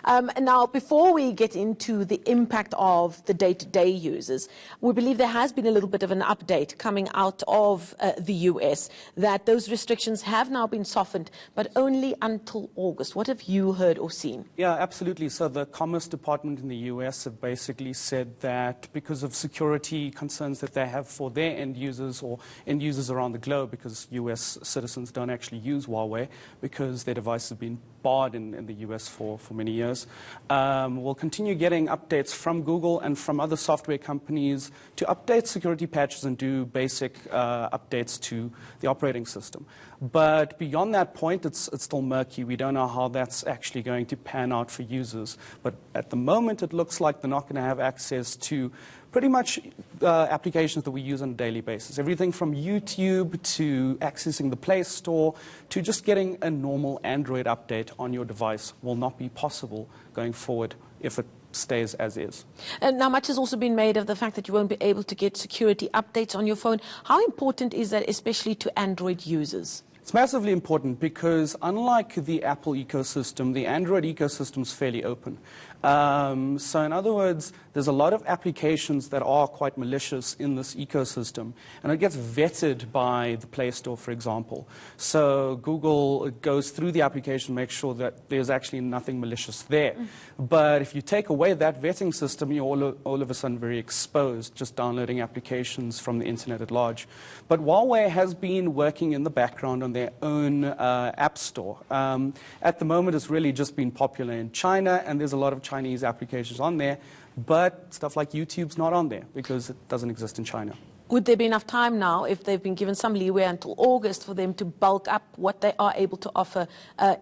Now, before we get into the impact of the day-to-day users, we believe there has been a little bit of an update coming out of the US, that those restrictions have now been softened, but only until August. What have you heard or seen? Yeah, absolutely. So the Commerce Department in the US have basically said that because of security concerns that they have for their end users or end users around the globe, because US citizens don't actually use Huawei because their devices have been barred in the US for many years. We'll continue getting updates from Google and from other software companies to update security patches and do basic updates to the operating system. But beyond that point, it's still murky. We don't know how that's actually going to pan out for users. But at the moment, it looks like they're not going to have access to pretty much applications that we use on a daily basis. Everything from YouTube to accessing the Play Store to just getting a normal Android update on your device will not be possible going forward if it stays as is. And now much has also been made of the fact that you won't be able to get security updates on your phone. How important is that, especially to Android users? It's massively important because unlike the Apple ecosystem, the Android ecosystem is fairly open. So in other words, there's a lot of applications that are quite malicious in this ecosystem, and it gets vetted by the Play Store, for example. So Google goes through the application, makes sure that there's actually nothing malicious there. But if you take away that vetting system, you're all of a sudden very exposed, just downloading applications from the internet at large. But Huawei has been working in the background on their own app store. At the moment, it's really just been popular in China, and there's a lot of Chinese applications on there, but stuff like YouTube's not on there because it doesn't exist in China. Would there be enough time now, if they've been given some leeway until August, for them to bulk up what they are able to offer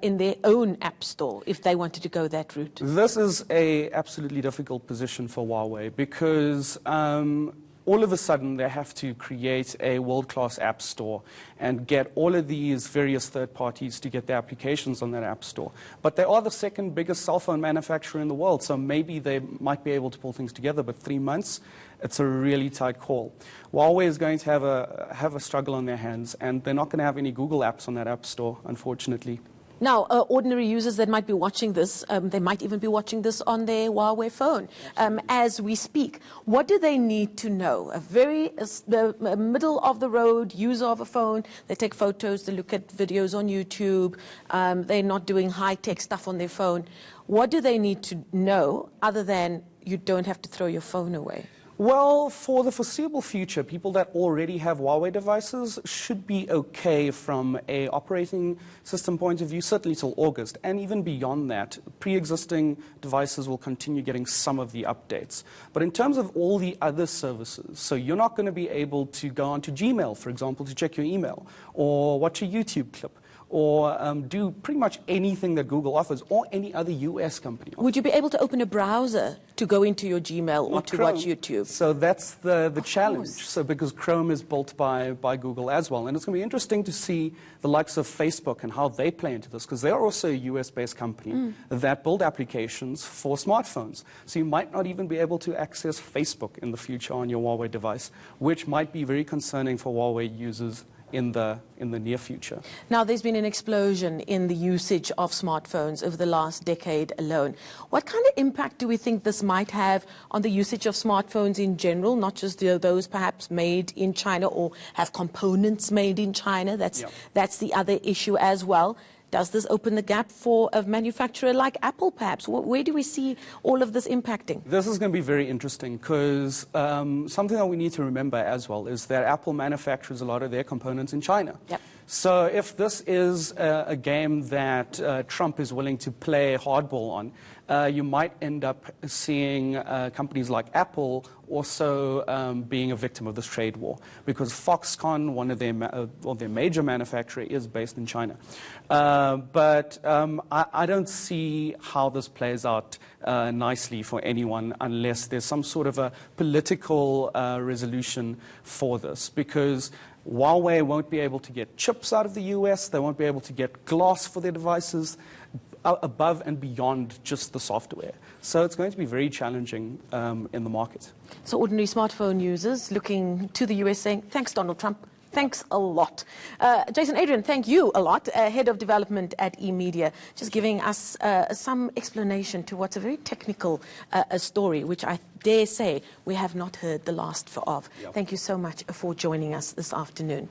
in their own app store, if they wanted to go that route? This is an absolutely difficult position for Huawei because all of a sudden they have to create a world-class app store and get all of these various third parties to get their applications on that app store. But they are the second biggest cell phone manufacturer in the world, so maybe they might be able to pull things together, but 3 months, it's a really tight call. Huawei is going to have a struggle on their hands, and they're not going to have any Google apps on that app store, unfortunately. Now, ordinary users that might be watching this, they might even be watching this on their Huawei phone as we speak. What do they need to know? The middle-of-the-road user of a phone, they take photos, they look at videos on YouTube, they're not doing high-tech stuff on their phone. What do they need to know other than you don't have to throw your phone away? Well, for the foreseeable future, people that already have Huawei devices should be okay from an operating system point of view, certainly till August. And even beyond that, pre-existing devices will continue getting some of the updates. But in terms of all the other services, so you're not going to be able to go onto Gmail, for example, to check your email, or watch a YouTube clip, or do pretty much anything that Google offers, or any other US company offers. Would you be able to open a browser to go into your Gmail or to watch YouTube? So that's the challenge. So because Chrome is built by Google as well. And it's going to be interesting to see the likes of Facebook and how they play into this, because they're also a US-based company that build applications for smartphones. So you might not even be able to access Facebook in the future on your Huawei device, which might be very concerning for Huawei users in the near future. Now, there's been an explosion in the usage of smartphones over the last decade alone. What kind of impact do we think this might have on the usage of smartphones in general, not just those perhaps made in China or have components made in China? That's the other issue as well. Does this open the gap for a manufacturer like Apple, perhaps? Where do we see all of this impacting? This is going to be very interesting because something that we need to remember as well is that Apple manufactures a lot of their components in China. Yep. So if this is a game that Trump is willing to play hardball on, you might end up seeing companies like Apple also being a victim of this trade war, because Foxconn, one of their major manufacturer, is based in China. But I don't see how this plays out nicely for anyone unless there's some sort of a political resolution for this, because Huawei won't be able to get chips out of the US, they won't be able to get glass for their devices above and beyond just the software. So it's going to be very challenging in the market. So ordinary smartphone users looking to the US saying, thanks, Donald Trump. Thanks a lot. Jason Adrian, thank you a lot, Head of Development at eMedia, just giving us some explanation to what's a very technical story, which I dare say we have not heard the last of. Yep. Thank you so much for joining us this afternoon.